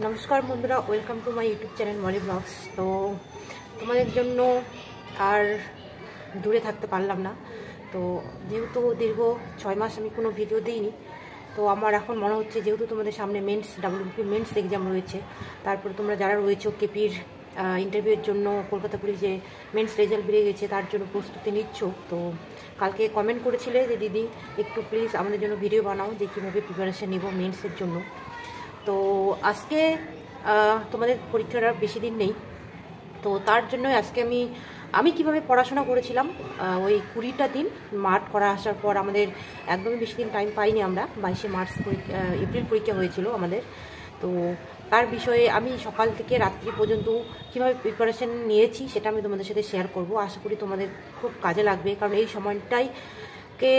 নমস্কার বন্ধুরা, welcome to my YouTube channel Molly blogs. তো তোমাদের জন্য আর দূরে থাকতে পারলাম না। তো যেহেতু দীর্ঘ 6 মাস আমি কোনো ভিডিও দিইনি, তো আমার এখন মনে হচ্ছে যেহেতু তোমাদের সামনে WPP মেন্স এক্সাম রয়েছে, তারপরে তোমরা যারা রয়েছে কেপির ইন্টারভিউয়ের জন্য কলকাতা পুলিশে মেন্স রেজাল্ট বেরিয়ে গেছে, তার জন্য প্রস্তুতি নিচ্ছ। তো কালকে কমেন্ট করেছিলে যে দিদি একটু প্লিজ আমাদের জন্য ভিডিও বানাও যে কীভাবে প্রিপারেশান নেব মেন্সের জন্য। তো আজকে তোমাদের পরীক্ষার আর বেশি দিন নেই, তো তার জন্য আজকে আমি কিভাবে পড়াশোনা করেছিলাম ওই 20টা দিন মাঠ করা আসার পর আমাদের একদমই বেশি দিন টাইম পাইনি। আমরা 22শে মার্চ এপ্রিল পরীক্ষা হয়েছিল আমাদের। তো তার বিষয়ে আমি সকাল থেকে রাত্রি পর্যন্ত কীভাবে প্রিপারেশান নিয়েছি সেটা আমি তোমাদের সাথে শেয়ার করব। আশা করি তোমাদের খুব কাজে লাগবে, কারণ এই সময়টাই কে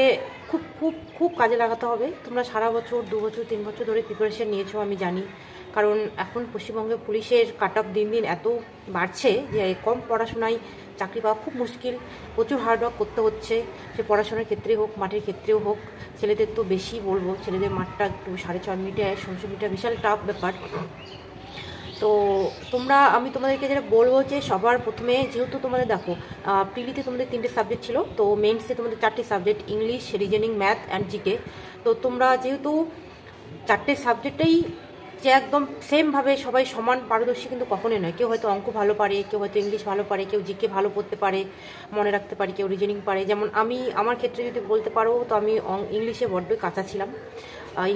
খুব খুব খুব কাজে লাগাতে হবে। তোমরা সারা বছর 2 বছর 3 বছর ধরে প্রিপারেশান নিয়েছো আমি জানি, কারণ এখন পশ্চিমবঙ্গে পুলিশের কাট অফ দিন দিন এত বাড়ছে যে কম পড়াশোনায় চাকরি পাওয়া খুব মুশকিল। প্রচুর হার্ডওয়ার্ক করতে হচ্ছে, সে পড়াশোনার ক্ষেত্রে হোক মাঠের ক্ষেত্রেও হোক। ছেলেদের তো বেশি বলবো, ছেলেদের মাঠটা একটু 6.5 মিটার 16 মিটার বিশাল টাফ ব্যাপার। তো আমি তোমাদেরকে যেটা বলবো যে সবার প্রথমে যেহেতু তোমাদের দেখো প্রিলিতে তোমাদের 3টে সাবজেক্ট ছিল, তো মেন্সে তোমাদের 4টে subject, English, reasoning, math and GK. তো তোমরা যেহেতু 4টে সাবজেক্টেই যে একদম সেমভাবে সবাই সমান পারদর্শী কিন্তু কখনোই নয়। কেউ হয়তো অঙ্ক ভালো পারে, কেউ হয়তো ইংলিশ ভালো পারে, কেউ জিকে ভালো পড়তে পারে, মনে রাখতে পারে, কেউ রিজনিং পারে। যেমন আমার ক্ষেত্রে যদি বলতে পারো, তো আমি ইংলিশে বড্ডই কাঁচা ছিলাম।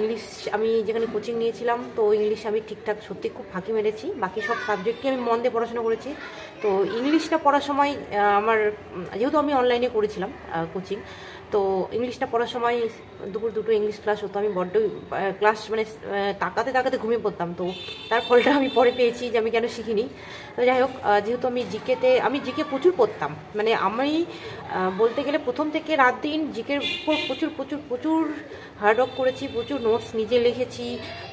ইংলিশ আমি যেখানে কোচিং নিয়েছিলাম, তো ইংলিশে আমি ঠিকঠাক সত্যি খুব ফাঁকি মেরেছি। বাকি সব সাবজেক্টকে আমি মন দিয়ে পড়াশোনা করেছি। তো ইংলিশটা পড়ার সময় আমার যেহেতু আমি অনলাইনে করেছিলাম কোচিং, তো ইংলিশটা পড়ার সময় দুপুর 2টো ইংলিশ ক্লাস হতো। আমি বড্ড ক্লাস মানে তাকাতে তাকাতে ঘুমিয়ে পড়তাম। তো তার ফলটা আমি পরে পেয়েছি যে আমি কেন শিখিনি। তো যাই হোক, যেহেতু আমি জিকে প্রচুর পড়তাম, মানে আমি বলতে গেলে প্রথম থেকে রাত দিন জিকের উপর প্রচুর প্রচুর প্রচুর হার্ডওয়ার্ক করেছি, প্রচুর নোটস নিজে লিখেছি,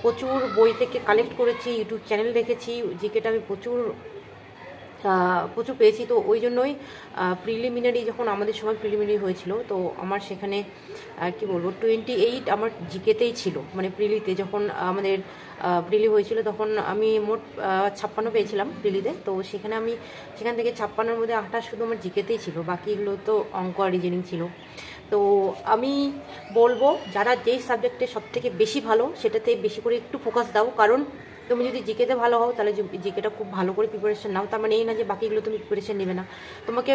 প্রচুর বই থেকে কালেক্ট করেছি, ইউটিউব চ্যানেল দেখেছি। জিকেটা আমি প্রচুর পেয়েছি। তো ওই জন্যই প্রিলিমিনারি যখন আমাদের সময় প্রিলিমিনারি হয়েছিল, তো আমার সেখানে কি বলবো 28 আমার জিকেতেই ছিল। মানে প্রিলিতে যখন আমাদের প্রিলি হয়েছিল তখন আমি মোট 56 পেয়েছিলাম প্রিলিতে। তো সেখান থেকে 56-এর মধ্যে 28 শুধু আমার জিকেতেই ছিল, বাকিগুলো তো অঙ্ক আর রিজনিং ছিল। তো আমি বলবো যারা যেই সাবজেক্টে সবথেকে বেশি ভালো সেটাতে বেশি করে একটু ফোকাস দাও, কারণ তুমি যদি জিকেতে ভালো হও তাহলে জিকেটা খুব ভালো করে প্রিপারেশন নাও। তার মানে এই না যে বাকিগুলো তুমি প্রিপারেশন নেবে না, তোমাকে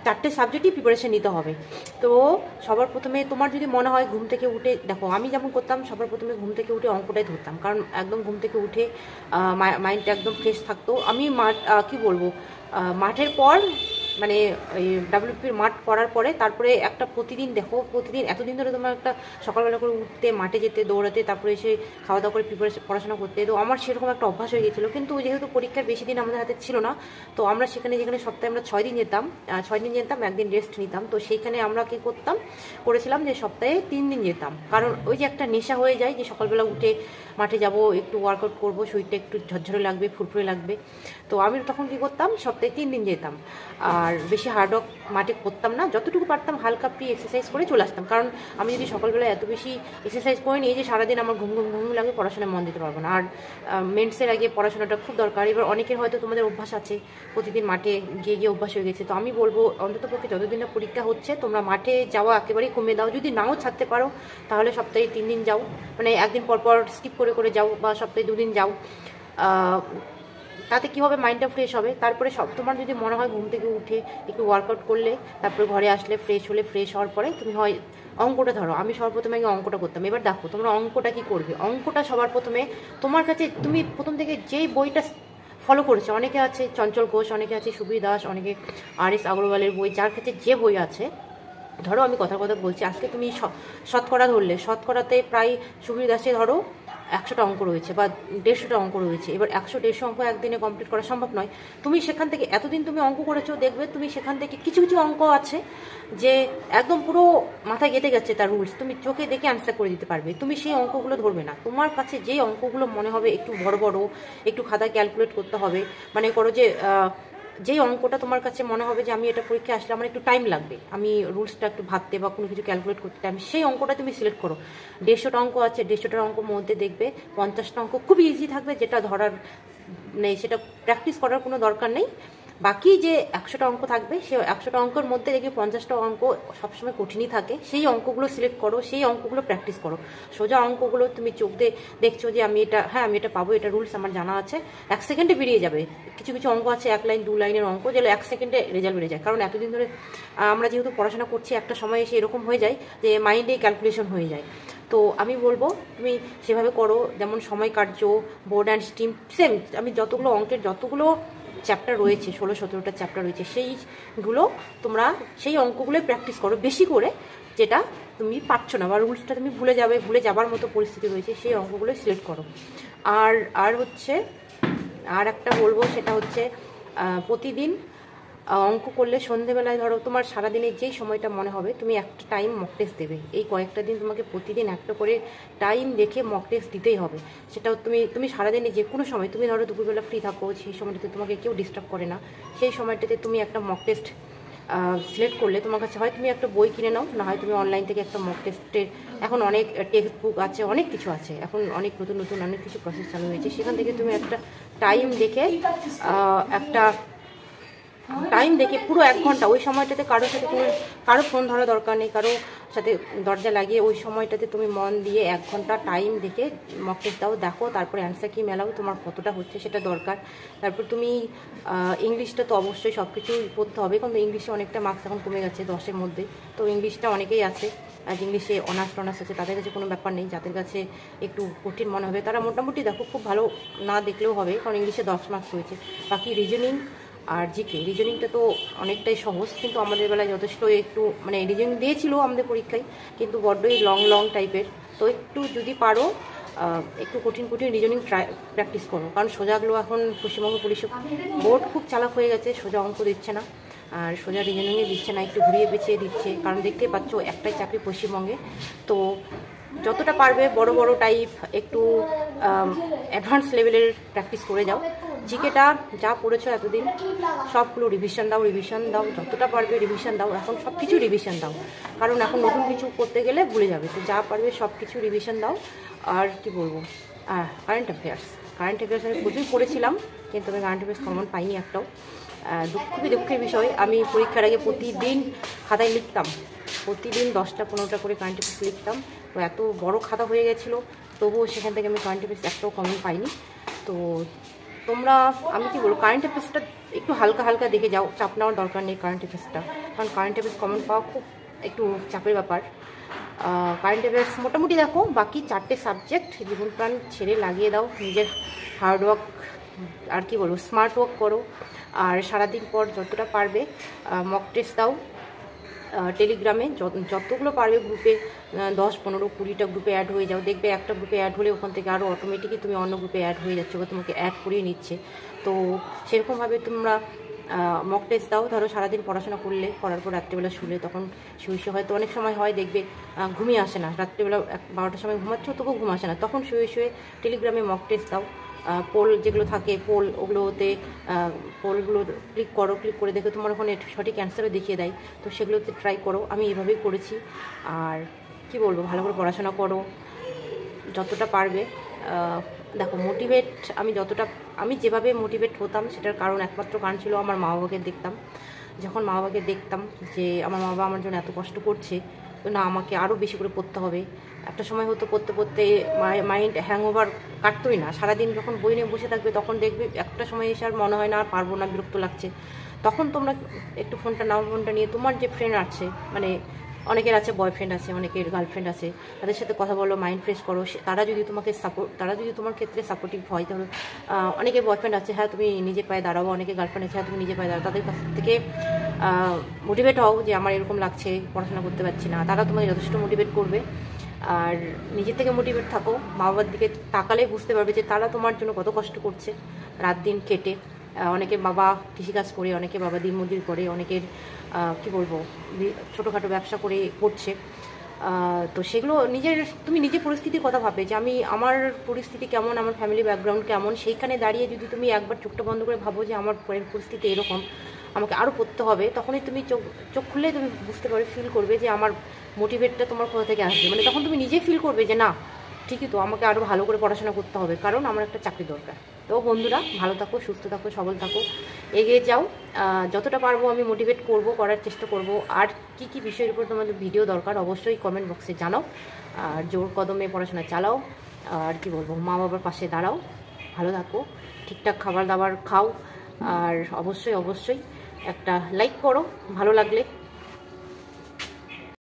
4টে সাবজেক্টই প্রিপারেশন নিতে হবে। তো সবার প্রথমে তোমার যদি মনে হয় ঘুম থেকে উঠে, দেখো আমি যেমন করতাম, সবার প্রথমে ঘুম থেকে উঠে অঙ্কটাই ধরতাম, কারণ একদম ঘুম থেকে উঠে মাইন্ডটা একদম ফ্রেশ থাকতো। আমি মাঠের পর মানে ওই WPPর মাঠ করার পরে তারপরে প্রতিদিন এতদিন ধরে তোমার একটা সকালবেলা করে উঠতে, মাঠে যেতে, দৌড়াতে, তারপরে এসে খাওয়া দাওয়া করে পড়াশোনা করতে। তো আমার সেরকম একটা অভ্যাস হয়ে গেছিলো। কিন্তু যেহেতু পরীক্ষার বেশি দিন আমাদের হাতে ছিল না, তো আমরা যেখানে সপ্তাহে আমরা 6 দিন যেতাম, 1 দিন রেস্ট নিতাম। তো সেইখানে আমরা কী করেছিলাম যে সপ্তাহে 3 দিন যেতাম, কারণ ওই যে একটা নেশা হয়ে যায় যে সকালবেলা উঠে মাঠে যাব, একটু ওয়ার্কআউট করবো, শরীরটা একটু ঝরঝরে লাগবে, ফুরফুরে লাগবে। তো আমি তখন কী করতাম, সপ্তাহে 3 দিন যেতাম, আর বেশি হার্ডওয়ার্ক মাঠে করতাম না, যতটুকু পারতাম হালকা এক্সারসাইজ করে চলে আসতাম। কারণ আমি যদি সকালবেলা এত বেশি এক্সারসাইজ করে নিই যে সারাদিন আমার ঘুম লাগে, পড়াশোনায় মন দিতে পারবো না। আর মেন্সের আগে পড়াশোনাটা খুব দরকার। এবার অনেকের হয়তো তোমাদের অভ্যাস আছে, প্রতিদিন মাঠে গিয়ে অভ্যাস হয়ে গেছে। তো আমি বলবো অন্ততপক্ষে যতদিন না পরীক্ষা হচ্ছে তোমরা মাঠে যাওয়া একেবারেই কমিয়ে দাও। যদি নাও ছাড়তে পারো তাহলে সপ্তাহে 3 দিন যাও, মানে একদিন পর স্কিপ করে যাও, বা সপ্তাহে 2 দিন যাও। তাতে কী হবে, মাইন্ডটা ফ্রেশ হবে। তারপরে তোমার যদি মনে হয় ঘুম থেকে উঠে একটু ওয়ার্কআউট করলে, তারপরে ঘরে আসলে ফ্রেশ হওয়ার পরে তুমি হয় অঙ্কটা ধরো। আমি সবার প্রথমে আগে অঙ্কটা করতাম। এবার দেখো তোমরা অঙ্কটা কী করবে। অঙ্কটা সবার প্রথমে তোমার কাছে তুমি প্রথম থেকে যেই বইটা ফলো করেছো, অনেকে আছে চঞ্চল ঘোষ, অনেকে আছে সুবীর দাস, অনেকে RS আগরওয়ালের বই, যার কাছে যে বই আছে, ধরো আমি কথা বলছি, আজকে তুমি শতকরা ধরলে, শতকরাতে প্রায় সুবীর দাসে ধরো 100টা অঙ্ক রয়েছে বা 150টা অঙ্ক রয়েছে। এবার 100-150 অঙ্ক একদিনে কমপ্লিট করা সম্ভব নয়। তুমি সেখান থেকে এতদিন তুমি অঙ্ক করেছো, দেখবে তুমি সেখান থেকে কিছু অঙ্ক আছে যে একদম পুরো মাথায় গেঁথে গেছে, তার রুলস তুমি চোখে দেখে অ্যান্সার করে দিতে পারবে। তুমি সেই অঙ্কগুলো ধরবে না। তোমার কাছে যেই অঙ্কগুলো মনে হবে একটু বড়, একটু খাতায় ক্যালকুলেট করতে হবে, মানে করো যে যেই অঙ্কটা তোমার কাছে মনে হবে যে আমি এটা পরীক্ষায় আসলে আমার একটু টাইম লাগবে, আমি রুলসটা একটু ভাবতে বা কোনো কিছু ক্যালকুলেট করতে টাইম, সেই অঙ্কটা তুমি সিলেক্ট করো। 150টা অঙ্ক আছে, 150টার অঙ্ক মধ্যে দেখবে 50টা অঙ্ক খুব ইজি থাকবে, যেটা ধরার নেই, সেটা প্র্যাকটিস করার কোনো দরকার নেই। বাকি যে 100টা অঙ্ক থাকবে, সেই 100টা অঙ্কের মধ্যে দেখবে 50টা অঙ্ক সবসময় কঠিনই থাকে, সেই অঙ্কগুলো সিলেক্ট করো, সেই অঙ্কগুলো প্র্যাকটিস করো। সোজা অঙ্কগুলো তুমি চোখ দিয়ে দেখছো যে আমি এটা, হ্যাঁ আমি এটা পাবো, এটা রুলস আমার জানা আছে, 1 সেকেন্ডে বেরিয়ে যাবে। কিছু কিছু অঙ্ক আছে 1 লাইন 2 লাইনের অঙ্ক, যেগুলো 1 সেকেন্ডে রেজাল্ট বেরিয়ে যায়। কারণ এতদিন ধরে আমরা যেহেতু পড়াশোনা করছি, একটা সময় এসে এরকম হয়ে যায় যে মাইন্ডে ক্যালকুলেশন হয়ে যায়। তো আমি বলবো তুমি সেভাবে করো, যেমন সময় কার্য, বোর্ড অ্যান্ড স্ট্রিম, সেম আমি যতগুলো অঙ্কের যতগুলো চ্যাপ্টার রয়েছে, 16-17টা চ্যাপ্টার রয়েছে, সেইগুলো তোমরা সেই অঙ্কগুলোই প্র্যাকটিস করো বেশি করে, যেটা তুমি পারছো না বা রুলসটা তুমি ভুলে যাবে, ভুলে যাবার মতো পরিস্থিতি রয়েছে, সেই অঙ্কগুলোই সিলেক্ট করো। আর হচ্ছে আর একটা বলবো, সেটা হচ্ছে প্রতিদিন অঙ্ক করলে সন্ধেবেলায় ধরো তোমার সারাদিনের যেই সময়টা মনে হবে, তুমি একটা টাইম মক টেস্ট দেবে। এই কয়েকটা দিন তোমাকে প্রতিদিন একটা করে টাইম দেখে মক টেস্ট দিতেই হবে। সেটাও তুমি সারাদিনে যে কোনো সময়, তুমি ধরো দুপুরবেলা ফ্রি থাকো, সেই সময়টাতে তোমাকে কেউ ডিস্টার্ব করে না, সেই সময়টাতে তুমি একটা মক টেস্ট সিলেক্ট করলে তোমার কাছে হয় তুমি একটা বই কিনে নাও, না হয় তুমি অনলাইন থেকে একটা মক টেস্টের, এখন অনেক টেক্সট বুক আছে, অনেক কিছু আছে, এখন অনেক নতুন নতুন অনেক কিছু প্রসেস চালু হয়েছে, সেখান থেকে তুমি একটা টাইম দেখে পুরো 1 ঘন্টা ওই সময়টাতে কারোর সাথে কারো ফোন ধরা দরকার নেই, কারো সাথে দরজা লাগিয়ে ওই সময়টাতে তুমি মন দিয়ে 1 ঘন্টা টাইম দেখে মক টেস্ট দাও, দেখো, তারপরে অ্যান্সার কি মেলাও, তোমার কতটা হচ্ছে সেটা দরকার। তারপর তুমি ইংলিশটা তো অবশ্যই সব কিছুই পড়তে হবে, কিন্তু ইংলিশে অনেকটা মার্কস এখন কমে গেছে 10-এর মধ্যে, তো ইংলিশটা অনেকেই আছে, আর ইংলিশে অনার্স আছে, তাদের কাছে কোনো ব্যাপার নেই। যাদের কাছে একটু কঠিন মনে হবে তারা মোটামুটি দেখো, খুব ভালো না দেখলেও হবে, কারণ ইংলিশে 10 মার্কস রয়েছে। বাকি রিজনিং আর জিকে, রিজনিংটা তো অনেকটাই সহজ, কিন্তু আমাদের বেলায় যথেষ্ট একটু মানে রিজনিং দিয়েছিল আমাদের পরীক্ষায়, কিন্তু বড্ডই লং টাইপের, তো একটু যদি পারো একটু কঠিন রিজনিং প্র্যাকটিস করো, কারণ সোজাগুলো এখন পশ্চিমবঙ্গ পুলিশ বোর্ড খুব চালাক হয়ে গেছে, সোজা অঙ্ক দিচ্ছে না আর সোজা রিজনিংয়ে দিচ্ছে না, একটু ঘুরিয়ে পেঁচিয়ে দিচ্ছে, কারণ দেখতে পাচ্ছ একটাই চাকরি পশ্চিমবঙ্গে। তো যতটা পারবে বড় বড় টাইপ একটু অ্যাডভান্স লেভেলের প্র্যাকটিস করে যাও। জিকেটা যা পড়েছো এতদিন সবগুলো রিভিশন দাও, যতটা পারবে রিভিশন দাও, এখন সব কিছু রিভিশন দাও, কারণ এখন নতুন কিছু করতে গেলে ভুলে যাবে, তো যা পারবে সব কিছু রিভিশন দাও। আর কি বলবো, কারেন্ট অ্যাফেয়ার্স আমি প্রচুর পড়েছিলাম, কিন্তু আমি কারেন্ট অ্যাফেয়ার্স কমন পাইনি একটাও, খুবই দুঃখের বিষয়। আমি পরীক্ষার আগে প্রতিদিন খাতায় লিখতাম, প্রতিদিন 10টা-15টা করে কারেন্ট অ্যাফেয়ার্স লিখতাম, তো এত বড় খাতা হয়ে গেছিলো, তবুও সেখান থেকে আমি কারেন্ট অ্যাফেয়ার্স একটাও কমন পাইনি। তো তোমরা, আমি কি বলবো, কারেন্ট অ্যাফেয়ার্সটা একটু হালকা দেখে যাও, চাপ নেওয়ার দরকার নেই কারেন্ট অ্যাফেয়ার্সটা, কারণ কারেন্ট অ্যাফেয়ার্স কমন পাওয়া খুব একটু চাপের ব্যাপার। কারেন্ট অ্যাফেয়ার্স মোটামুটি দেখো, বাকি 4টে সাবজেক্ট জীবন প্রাণ ছেড়ে লাগিয়ে দাও, নিজের হার্ডওয়ার্ক আর কি বলবো স্মার্ট ওয়ার্ক করো, আর সারাদিন পর যতটা পারবে মক টেস্ট দাও। টেলিগ্রামে যতগুলো পারবে গ্রুপে 10-15-20টা গ্রুপে অ্যাড হয়ে যাও, দেখবে একটা গ্রুপে অ্যাড হলে ওখান থেকে আরও অটোমেটিকই তুমি অন্য গ্রুপে অ্যাড হয়ে যাচ্ছ বা তোমাকে অ্যাড করিয়ে নিচ্ছে। তো সেরকমভাবে তোমরা মক টেস্ট দাও। ধরো সারাদিন পড়াশোনা করার পর রাত্রিবেলা শুলে, তখন শুয়ে হয়তো অনেক সময় হয় দেখবে ঘুমিয়ে আসে না, রাত্রিবেলা 12টার সময় ঘুমাচ্ছ তবুও ঘুম আসে না, তখন শুয়ে টেলিগ্রামে মক টেস্ট দাও। পোল যেগুলো থাকে পোলগুলোতে পোলগুলো ক্লিক করে দেখে তোমার ওখানে সঠিক অ্যান্সারও দেখিয়ে দেয়, তো সেগুলোতে ট্রাই করো। আমি এইভাবেই করেছি। আর কি বলবো, ভালো করে পড়াশোনা করো যতটা পারবে। দেখো মোটিভেট আমি যেভাবে মোটিভেট হতাম, সেটার একমাত্র কারণ ছিল আমার মা বাবাকে দেখতাম। যখন মা বাবাকে দেখতাম যে আমার মা বাবা আমার জন্য এত কষ্ট করছে, তো না আমাকে আরও বেশি করে পড়তে হবে। একটা সময় হতো পড়তে মাইন্ড হ্যাংওভার কাটতোই না, সারাদিন যখন বই নিয়ে বসে থাকবে তখন দেখবে একটা সময় এসে আর মনে হয় না আর পারবো না, বিরক্ত লাগছে। তখন তোমরা একটু ফোনটা নিয়ে তোমার যে ফ্রেন্ড আছে, মানে অনেকের আছে বয়ফ্রেন্ড আছে, অনেকের গার্লফ্রেন্ড আছে, তাদের সাথে কথা বলো, মাইন্ড ফ্রেশ করো। তারা যদি তোমার ক্ষেত্রে সাপোর্টিভ হয়, তাহলে অনেকের বয়ফ্রেন্ড আছে, হ্যাঁ তুমি নিজে পায়ে দাঁড়াও, অনেকে গার্লফ্রেন্ড আছে, হ্যাঁ তুমি নিজে পায়ে দাঁড়াও, তাদের কাছ থেকে মোটিভেট হও যে আমার এরকম লাগছে, পড়াশোনা করতে পারছি না, তারা তোমাকে যথেষ্ট মোটিভেট করবে। আর নিজের থেকে মোটিভেট থাকো, মা বাবার দিকে তাকালেই বুঝতে পারবে যে তারা তোমার জন্য কত কষ্ট করছে রাত দিন কেটে। অনেকের বাবা কৃষিকাজ করে, অনেকে বাবা দিনমজুরি করে, অনেকের কি বলবো ছোটোখাটো ব্যবসা করে করছে। তো সেগুলো তুমি নিজের পরিস্থিতির কথা ভাবে যে আমার পরিস্থিতি কেমন, আমার ফ্যামিলি ব্যাকগ্রাউন্ড কেমন, সেইখানে দাঁড়িয়ে যদি তুমি একবার চোখটা বন্ধ করে ভাবো যে আমার পরিস্থিতি এরকম, আমাকে আরও পড়তে হবে, তখনই তুমি চোখ খুললেই তুমি বুঝতে পারবে, ফিল করবে যে আমার মোটিভেটটা তোমার কোথা থেকে আসবে। মানে তখন তুমি নিজে ফিল করবে যে না ঠিকই তো, আমাকে আরও ভালো করে পড়াশোনা করতে হবে, কারণ আমার একটা চাকরি দরকার। তো বন্ধুরা, ভালো থাকো, সুস্থ থাকো, সবল থাকো, এগিয়ে যাও। যতটা পারবো আমি মোটিভেট করার চেষ্টা করব। আর কি কি বিষয়ের উপর তোমাদের ভিডিও দরকার অবশ্যই কমেন্ট বক্সে জানাও। আর জোর কদমে পড়াশোনা চালাও, আর কি বলবো, মা বাবার পাশে দাঁড়াও, ভালো থাকো, ঠিকঠাক খাবার দাবার খাও, আর অবশ্যই একটা লাইক করো ভালো লাগলে।